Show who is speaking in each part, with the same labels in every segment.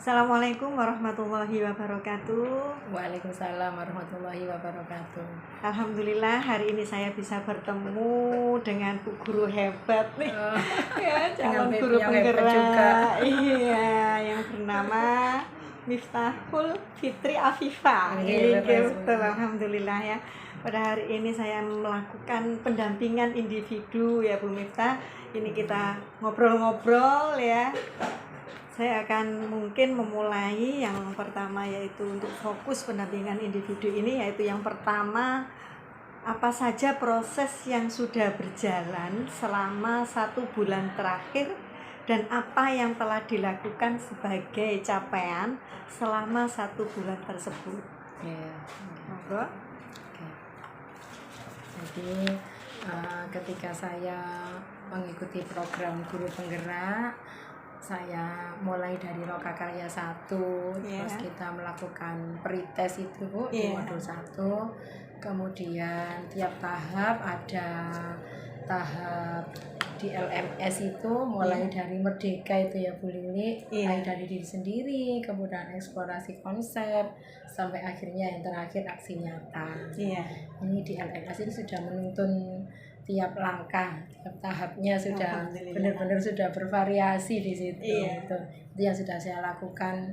Speaker 1: Assalamualaikum warahmatullahi wabarakatuh.
Speaker 2: Waalaikumsalam warahmatullahi wabarakatuh.
Speaker 1: Alhamdulillah hari ini saya bisa bertemu dengan Bu Guru hebat nih. Ya, calon
Speaker 2: Dengan
Speaker 1: guru
Speaker 2: yang hebat juga.
Speaker 1: penggerak. Iya, yang bernama Miftahul Fitri Afifah.
Speaker 2: Iya,
Speaker 1: Betul, alhamdulillah ya. Pada hari ini saya melakukan pendampingan individu ya Bu Miftah. Ini kita ngobrol-ngobrol ya. Saya akan mungkin memulai yang pertama, yaitu untuk fokus pendampingan individu ini, yaitu yang pertama, apa saja proses yang sudah berjalan selama 1 bulan terakhir dan apa yang telah dilakukan sebagai capaian selama 1 bulan tersebut.
Speaker 2: Oke. Jadi ketika saya mengikuti program guru penggerak, saya mulai dari Lokakarya 1, terus kita melakukan pretest itu Bu di modul 1. Kemudian tiap tahap ada tahap di LMS itu mulai dari merdeka itu ya Bu Lili, mulai dari diri sendiri, kemudian eksplorasi konsep sampai akhirnya yang terakhir aksi nyata. Ini di LMS ini sudah menuntun tiap langkah, tiap tahapnya sudah benar-benar sudah bervariasi di situ. Itu yang sudah saya lakukan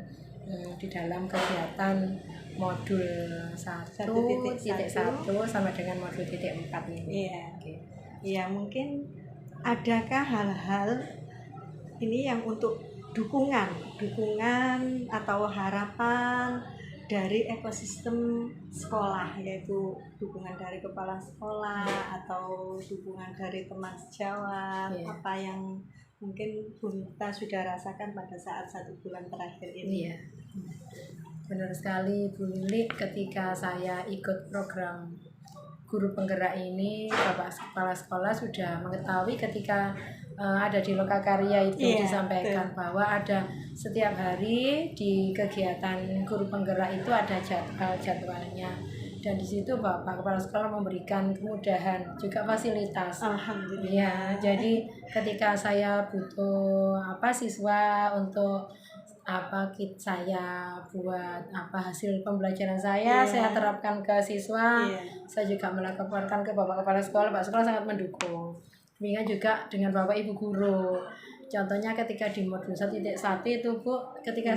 Speaker 2: di dalam kegiatan modul 1.1 sampai dengan modul 4 ini.
Speaker 1: Iya, mungkin adakah hal-hal ini yang untuk dukungan atau harapan dari ekosistem sekolah, yaitu dukungan dari kepala sekolah atau dukungan dari teman sejawat, apa yang mungkin Bu Miftah sudah rasakan pada saat 1 bulan terakhir ini?
Speaker 2: Benar sekali Bu Lili, ketika saya ikut program guru penggerak ini, Bapak Kepala Sekolah sudah mengetahui ketika ada di Lokakarya itu disampaikan bahwa ada setiap hari di kegiatan guru penggerak itu ada jadwalnya, dan di situ Bapak Kepala Sekolah memberikan kemudahan juga fasilitas.
Speaker 1: Alhamdulillah.
Speaker 2: Ya, jadi ketika saya butuh siswa untuk saya buat hasil pembelajaran saya terapkan ke siswa. Saya juga melaporkan ke Bapak Kepala Sekolah. Pak Sekolah sangat mendukung. Demikian juga dengan Bapak Ibu Guru. Contohnya ketika di modul 1.1 itu Bu, ketika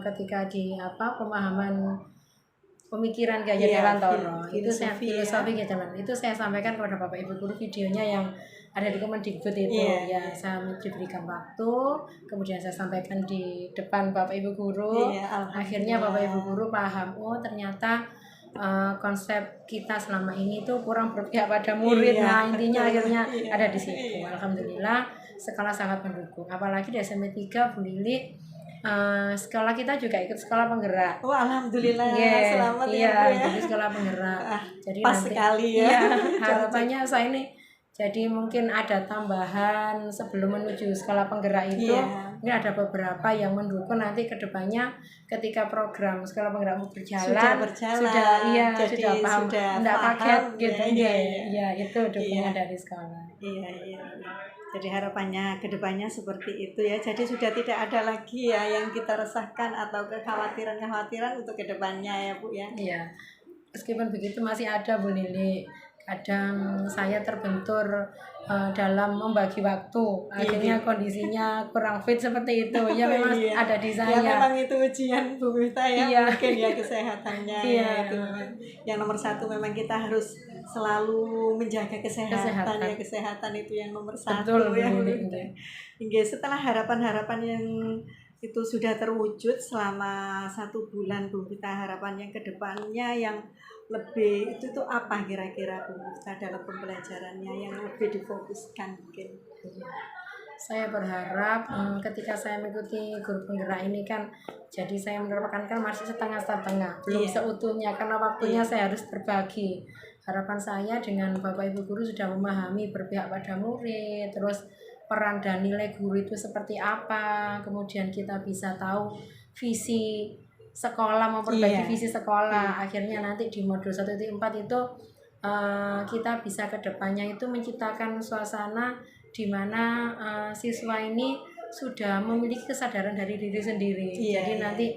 Speaker 2: ketika di pemahaman pemikiran Ki Hajar Dewantara, itu saya filosofi Ki Hajar, itu saya sampaikan kepada Bapak Ibu Guru, videonya yang ada di Kemendikbud itu. Saya diberikan waktu, kemudian saya sampaikan di depan Bapak Ibu Guru. Akhirnya Bapak Ibu Guru paham, ternyata konsep kita selama ini tuh kurang berpihak pada murid. Nah, intinya akhirnya ada di situ. Alhamdulillah sekolah sangat mendukung, apalagi di SMP 3 Bu Lili. Sekolah kita juga ikut sekolah penggerak.
Speaker 1: Alhamdulillah. Selamat
Speaker 2: jadi sekolah penggerak. Jadi
Speaker 1: pas
Speaker 2: nanti,
Speaker 1: sekali ya.
Speaker 2: Harapannya saya ini jadi mungkin ada tambahan sebelum menuju sekolah penggerak itu. Ini ada beberapa yang mendukung nanti kedepannya ketika program sekolah penggerak berjalan sudah paham, tidak kaget gitu. Itu dukungan dari sekolah.
Speaker 1: Jadi harapannya kedepannya seperti itu ya. Jadi sudah tidak ada lagi ya yang kita resahkan atau kekhawatiran untuk kedepannya ya Bu ya.
Speaker 2: Meskipun begitu masih ada Bu Lili. Kadang saya terbentur dalam membagi waktu. Akhirnya kondisinya kurang fit seperti itu. Memang ada di saya.
Speaker 1: Memang itu ujian Bu Miftah ya. Mungkin kesehatannya itu. Yang nomor 1 memang kita harus selalu menjaga kesehatan. Kesehatan itu yang nomor 1.
Speaker 2: Betul,
Speaker 1: Hingga setelah harapan-harapan yang itu sudah terwujud selama 1 bulan Bu Miftah, harapannya ke depannya yang lebih itu tuh apa kira-kira Bu Miftah dalam pembelajarannya yang lebih difokuskan mungkin?
Speaker 2: Saya berharap ketika saya mengikuti guru penggerak ini kan, jadi saya merupakan masih setengah-setengah, belum seutuhnya karena waktunya saya harus berbagi. Harapan saya dengan Bapak Ibu Guru sudah memahami berpihak pada murid, terus peran dan nilai guru itu seperti apa, kemudian kita bisa tahu visi sekolah, memperbaiki visi sekolah. Akhirnya nanti di modul 1.4 itu kita bisa ke depannya itu menciptakan suasana di mana siswa ini sudah memiliki kesadaran dari diri sendiri. Jadi nanti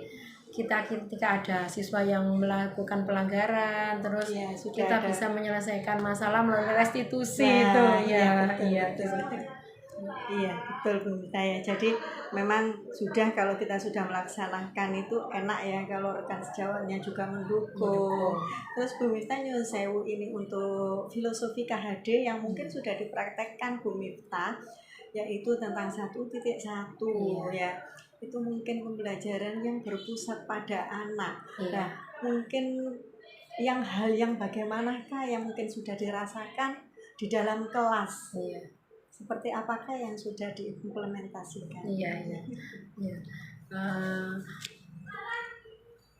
Speaker 2: kita ketika ada siswa yang melakukan pelanggaran, terus kita bisa menyelesaikan masalah melalui restitusi itu.
Speaker 1: Iya betul Bu Mifta ya. Jadi memang sudah, kalau kita sudah melaksanakan itu enak ya, kalau rekan sejawatnya juga mendukung. Terus Bu Mifta nyuwun sewu ini untuk filosofi KHD yang mungkin sudah dipraktekkan Bu Mifta, yaitu tentang 1.1 ya. Itu mungkin pembelajaran yang berpusat pada anak. Nah, mungkin hal yang bagaimanakah yang mungkin sudah dirasakan di dalam kelas? Seperti apakah yang sudah diimplementasikan?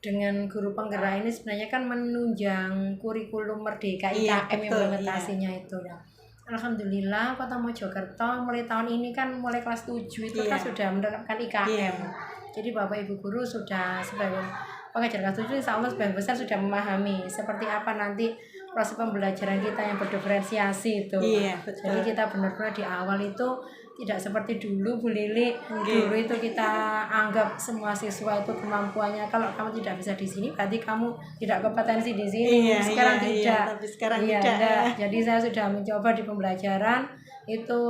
Speaker 2: Dengan guru penggerak ini sebenarnya kan menunjang kurikulum Merdeka IKM implementasinya itu ya. Alhamdulillah Kota Mojokerto mulai tahun ini kan mulai kelas 7 itu kan sudah menerapkan IKM. Jadi Bapak Ibu guru sudah sebagai pengajar kelas 7 insya Allah sebagian besar sudah memahami seperti apa nanti proses pembelajaran kita yang berdiferensiasi itu. Jadi kita benar-benar di awal itu tidak seperti dulu Bu Lili. Dulu itu kita anggap semua siswa itu kemampuannya, kalau kamu tidak bisa di sini berarti kamu tidak kompetensi di sini. Sekarang tidak.
Speaker 1: Tapi sekarang tidak.
Speaker 2: Jadi saya sudah mencoba di pembelajaran itu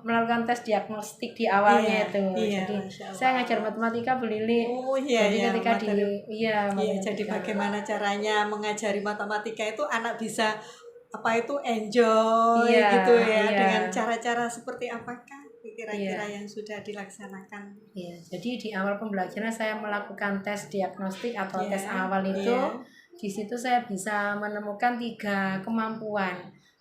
Speaker 2: melakukan tes diagnostik di awalnya itu. Jadi saya ngajar matematika Bu Lili. Jadi ketika
Speaker 1: jadi bagaimana caranya mengajari matematika itu anak bisa enjoy gitu ya, dengan cara-cara seperti apakah kira-kira yang sudah dilaksanakan?
Speaker 2: Jadi di awal pembelajaran saya melakukan tes diagnostik atau tes awal itu. Di situ saya bisa menemukan 3 kemampuan.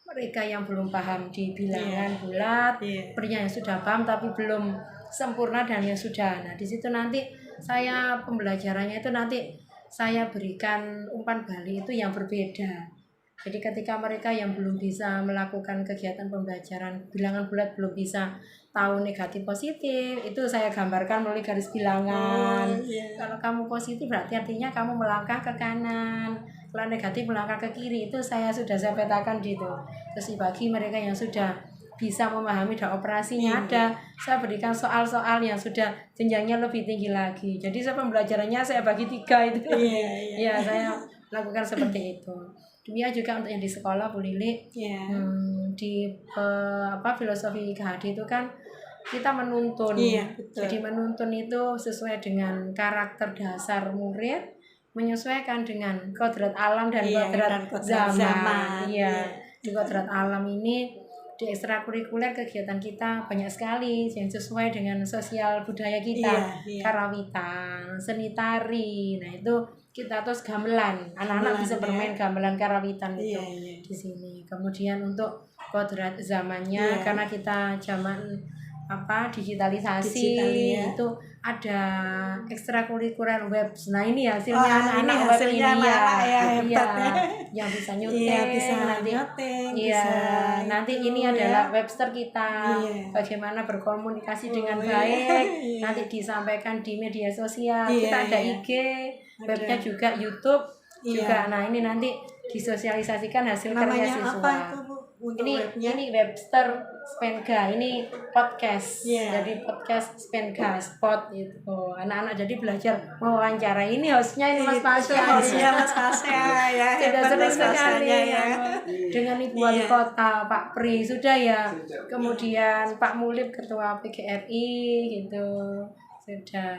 Speaker 2: Mereka yang belum paham di bilangan bulat, yang sudah paham tapi belum sempurna, dan yang sudah. Nah, di situ nanti saya pembelajarannya itu nanti saya berikan umpan balik itu yang berbeda. Jadi ketika mereka yang belum bisa melakukan kegiatan pembelajaran bilangan bulat, belum bisa tahu negatif positif, itu saya gambarkan melalui garis bilangan. Kalau kamu positif berarti artinya kamu melangkah ke kanan, kalau negatif melangkah ke kiri. Itu saya petakan gitu. Terus bagi mereka yang sudah bisa memahami dan operasinya ada, saya berikan soal-soal yang sudah jenjangnya lebih tinggi lagi. Jadi saya pembelajarannya saya bagi 3 itu. Saya lakukan seperti itu. Demikian juga untuk yang di sekolah Bu Lili. Di filosofi KHD itu kan kita menuntun. Jadi menuntun itu sesuai dengan karakter dasar murid, menyesuaikan dengan kodrat alam dan kodrat zaman. Di kodrat alam ini di ekstrakurikuler kegiatan kita banyak sekali yang sesuai dengan sosial budaya kita. Karawitan, seni tari. Nah, itu kita terus gamelan. Anak-anak bisa bermain gamelan karawitan itu di sini. Kemudian untuk kodrat zamannya karena kita zaman digitalisasi itu ada ekstrakurikuler web. Nah, ini hasilnya anak-anak web ini yang bisa nyuting, nanti ini adalah webster kita, bagaimana berkomunikasi dengan baik, nanti disampaikan di media sosial. Kita ada IG, webnya juga YouTube juga. Nah, ini nanti disosialisasikan hasil kerja siswa. Ini Webster Spenga, ini podcast. Jadi podcast Spenga spot itu. Anak-anak jadi belajar mewawancara. Ini hostnya ini Mas Pasya. Sudah sering sekali dengan Ibu Wali Kota, Pak Pri sudah ya. Kemudian Pak Mulib Ketua PGRI gitu. Sudah.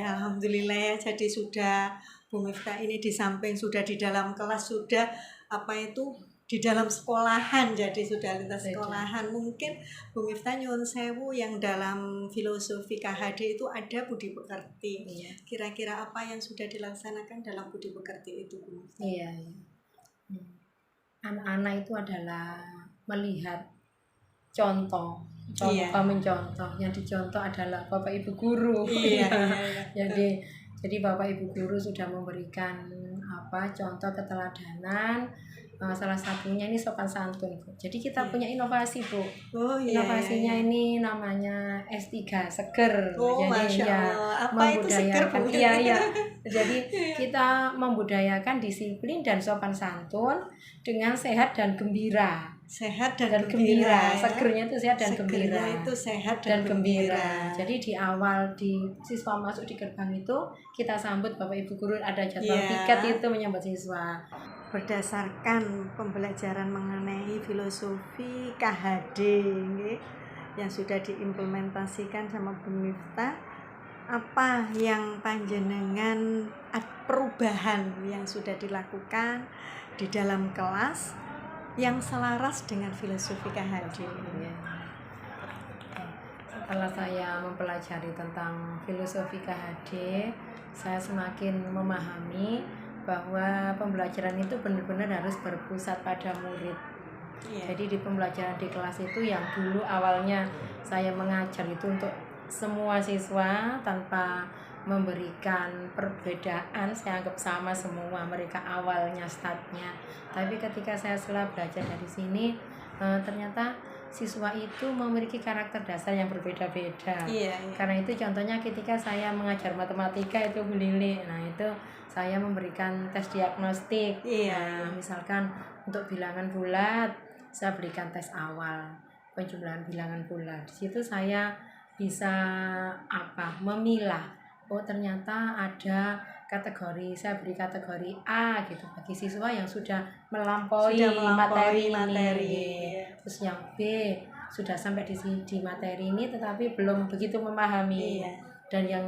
Speaker 1: Alhamdulillah ya. Jadi sudah Bu Mifta ini di samping sudah di dalam kelas, sudah di dalam sekolahan, jadi sudah lintas sekolahan. Mungkin Bu Mifta nyuwun sewu yang dalam filosofi KHD itu ada budi pekerti. Kira-kira apa yang sudah dilaksanakan dalam budi pekerti itu, Bu Mifta?
Speaker 2: Anak-anak itu adalah melihat contoh mencontoh. Yang dicontoh adalah Bapak Ibu guru. Jadi Bapak Ibu guru sudah memberikan contoh keteladanan. Salah satunya ini sopan santun, Bu. Jadi kita punya inovasi, Bu. Inovasinya ini namanya S3 Seger.
Speaker 1: Jadi apa itu seger, Bu?
Speaker 2: Jadi kita membudayakan disiplin dan sopan santun dengan sehat dan gembira.
Speaker 1: sehat dan gembira. Ya.
Speaker 2: Segernya itu sehat dan
Speaker 1: Segernya
Speaker 2: gembira.
Speaker 1: itu sehat dan gembira.
Speaker 2: Jadi di awal di siswa masuk di gerbang itu kita sambut Bapak Ibu guru, ada jadwal tiket itu menyambut siswa.
Speaker 1: Berdasarkan pembelajaran mengenai filosofi KHD yang sudah diimplementasikan sama Bu Miftah, apa yang panjenengan perubahan yang sudah dilakukan di dalam kelas yang selaras dengan filosofi KHD?
Speaker 2: Setelah saya mempelajari tentang filosofi KHD, saya semakin memahami bahwa pembelajaran itu benar-benar harus berpusat pada murid. Jadi di pembelajaran di kelas itu yang dulu awalnya saya mengajar itu untuk semua siswa tanpa memberikan perbedaan, saya anggap sama semua mereka awalnya startnya. Tapi ketika saya setelah belajar dari sini, ternyata siswa itu memiliki karakter dasar yang berbeda-beda. Karena itu contohnya ketika saya mengajar matematika itu Bu Lili, nah itu saya memberikan tes diagnostik. Nah, misalkan untuk bilangan bulat saya berikan tes awal penjumlahan bilangan bulat. Di situ saya bisa memilah, oh ternyata ada kategori, saya beri kategori A gitu bagi siswa yang sudah melampaui materi ini. Terus yang B sudah sampai di materi ini tetapi belum begitu memahami. Dan yang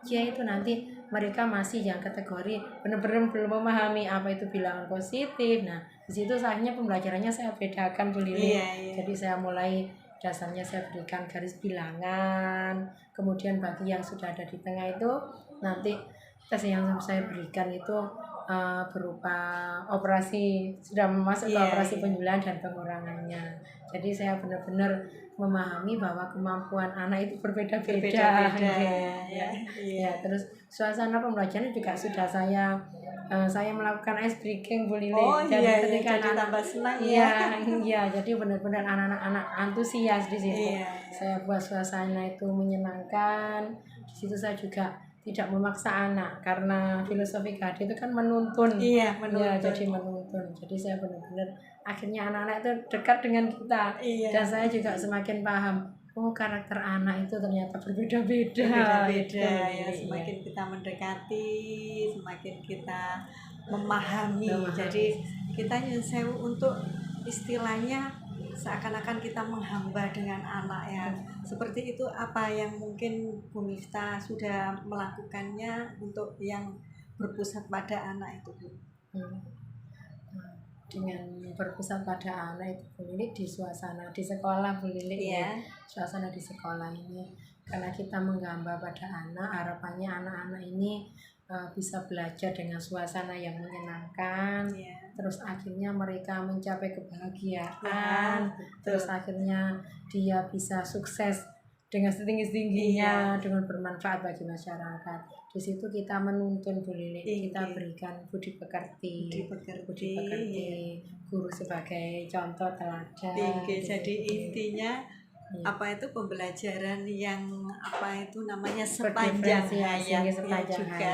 Speaker 2: C itu nanti mereka masih yang kategori benar-benar belum memahami apa itu bilangan positif. Nah, di situ akhirnya pembelajarannya saya bedakan Bu Lili. Jadi saya mulai dasarnya saya berikan garis bilangan, kemudian bagi yang sudah ada di tengah itu nanti tes yang saya berikan itu berupa operasi, sudah masuk ke operasi penjumlahan dan pengurangannya. Jadi saya benar-benar memahami bahwa kemampuan anak itu berbeda-beda. Terus suasana pembelajaran juga sudah saya melakukan ice breaking Bu Lili. Jadi ketika
Speaker 1: jadi tambah senang
Speaker 2: jadi benar-benar anak-anak antusias di situ. Saya buat suasana itu menyenangkan. Di situ saya juga tidak memaksa anak karena filosofi KHD itu kan menuntun. Jadi menuntun. Jadi saya benar-benar akhirnya anak-anak itu dekat dengan kita. Dan saya juga semakin paham, oh karakter anak itu ternyata berbeda-beda.
Speaker 1: Semakin kita mendekati, semakin kita memahami. Jadi kita nyusun untuk istilahnya seakan-akan kita menghamba dengan anak ya. Seperti itu apa yang mungkin Bu Miftah sudah melakukannya untuk yang berpusat pada anak itu Bu?
Speaker 2: Dengan berpusat pada anak itu Bu Lili di suasana di sekolah Bu Lili suasana di sekolah ini karena kita menggambar pada anak, harapannya anak-anak ini bisa belajar dengan suasana yang menyenangkan, terus akhirnya mereka mencapai kebahagiaan, terus akhirnya dia bisa sukses dengan setinggi-tingginya, dengan bermanfaat bagi masyarakat. Di situ kita menuntun Bu Lili, kita berikan budi pekerti, guru sebagai contoh teladan.
Speaker 1: Jadi intinya apa itu pembelajaran yang namanya sepanjang hayat juga.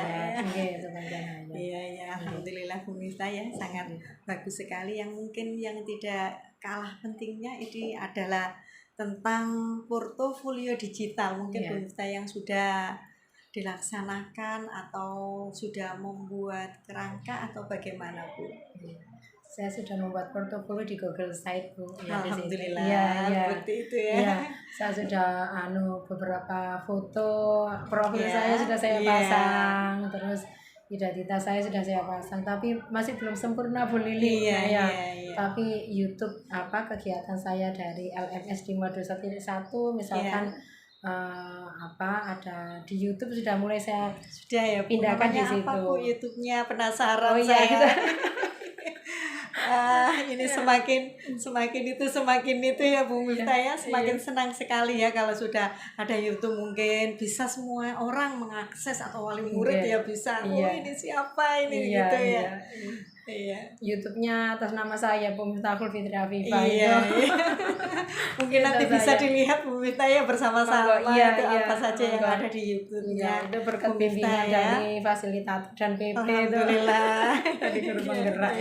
Speaker 1: Alhamdulillah Bu Miftah ya, sangat bagus sekali. Yang mungkin yang tidak kalah pentingnya ini adalah tentang portofolio digital. Mungkin Bu Miftah yang sudah dilaksanakan atau sudah membuat kerangka atau bagaimana Bu?
Speaker 2: Saya sudah membuat portofolio di Google Site Bu.
Speaker 1: Alhamdulillah. Seperti itu ya.
Speaker 2: Saya sudah beberapa foto profil saya sudah saya pasang, terus identitas saya sudah saya pasang, tapi masih belum sempurna Bu Lili. Tapi YouTube kegiatan saya dari LMS di Modul 1.1 misalkan ada di YouTube sudah mulai saya pindahkan di situ.
Speaker 1: Apa Bu YouTube-nya, penasaran saya. Ini semakin itu ya Bu Miftah ya, semakin senang sekali ya kalau sudah ada YouTube, mungkin bisa semua orang mengakses atau wali murid ya bisa. Ini siapa ini gitu ya.
Speaker 2: YouTube-nya atas nama saya Bu Miftah Fitri Afifah.
Speaker 1: Mungkin nanti bisa dilihat Bu Miftah ya bersama-sama itu apa saja yang ada di YouTube-nya.
Speaker 2: Itu berkat bimbingan dari fasilitator dan PP.
Speaker 1: Alhamdulillah.
Speaker 2: Tadi guru penggerak.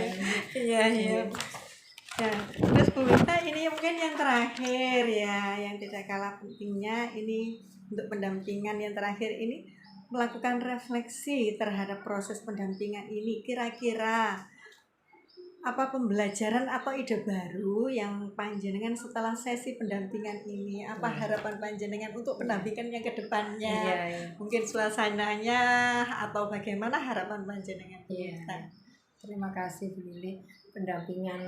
Speaker 1: Ya, terus Bu Mita ini mungkin yang terakhir ya, yang tidak kalah pentingnya ini untuk pendampingan yang terakhir ini melakukan refleksi terhadap proses pendampingan ini. Kira-kira apa pembelajaran atau ide baru yang panjenengan setelah sesi pendampingan ini? Apa harapan panjenengan untuk pendampingan yang kedepannya? Mungkin suasananya atau bagaimana harapan panjenengan?
Speaker 2: Terima kasih Bu Lili. Pendampingan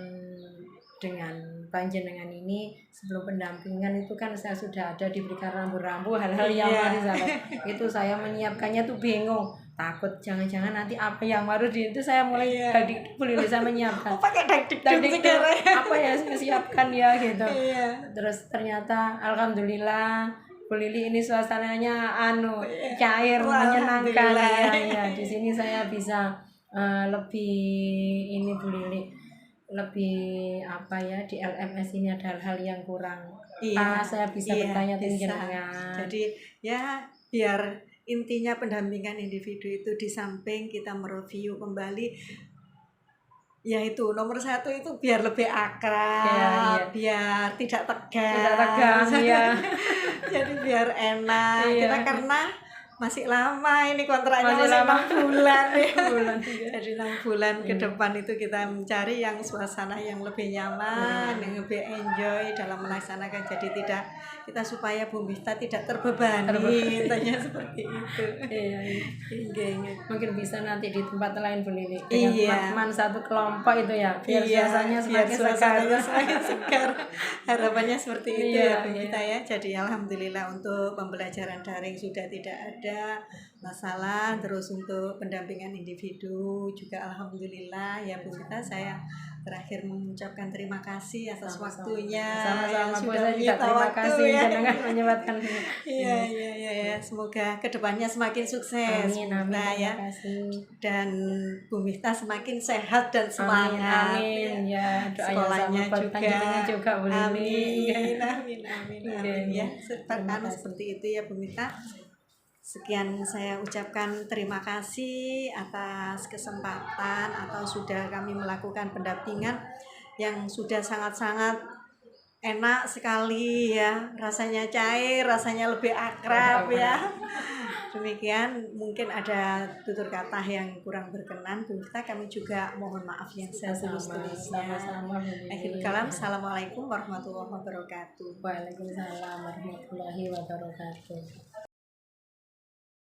Speaker 2: dengan panjenengan ini, sebelum pendampingan itu kan saya sudah ada diberikan rambu-rambu hal-hal yang baru itu saya menyiapkannya tuh bingung, takut jangan-jangan nanti apa yang baru itu saya mulai tadi Bu Lili saya menyiapkan
Speaker 1: pakai daging
Speaker 2: apa ya siapkan ya gitu. Terus ternyata alhamdulillah Bu Lili ini suasananya cair menyenangkan ya. Di sini saya bisa lebih ini Bu Lili, lebih apa ya, di LMS ini ada hal-hal yang kurang saya bisa bertanya dengan.
Speaker 1: Jadi ya biar intinya pendampingan individu itu di samping kita mereview kembali, yaitu nomor satu itu biar lebih akrab, biar tidak tegang jadi biar enak kita karena masih lama ini kontraknya masih 6 bulan ya. Jadi 6 bulan ke depan itu kita mencari yang suasana yang lebih nyaman, yang lebih enjoy dalam melaksanakan. Jadi tidak kita supaya Bu Mita tidak terbebani, intinya seperti itu.
Speaker 2: Mungkin bisa nanti di tempat lain Bu Lili dengan teman-teman satu kelompok itu ya, biar suasananya semakin
Speaker 1: segar. Harapannya seperti itu ya Bu Mita ya. Jadi alhamdulillah untuk pembelajaran daring sudah tidak ada masalah. Terus untuk pendampingan individu juga alhamdulillah ya Bu Mita. Saya terakhir mengucapkan terima kasih atas waktunya.
Speaker 2: Sama-sama Bu, saya juga terima kasih dengan menyempatkan.
Speaker 1: Semoga kedepannya semakin sukses.
Speaker 2: Amin,
Speaker 1: ya. Dan Bu Mita semakin sehat dan semangat.
Speaker 2: Amin. Ya,
Speaker 1: sekolahnya
Speaker 2: juga Bu Lili.
Speaker 1: Amin. Ya, seperti itu ya Bu Mita. Sekian saya ucapkan terima kasih atas kesempatan atau sudah kami melakukan pendampingan yang sudah sangat-sangat enak sekali ya, rasanya cair, rasanya lebih akrab ya. Demikian, mungkin ada tutur kata yang kurang berkenan Bu Mita, kami juga mohon maaf yang setulus-tulusnya. Akhirul kalam, assalamualaikum warahmatullahi wabarakatuh.
Speaker 2: Waalaikumsalam warahmatullahi wabarakatuh.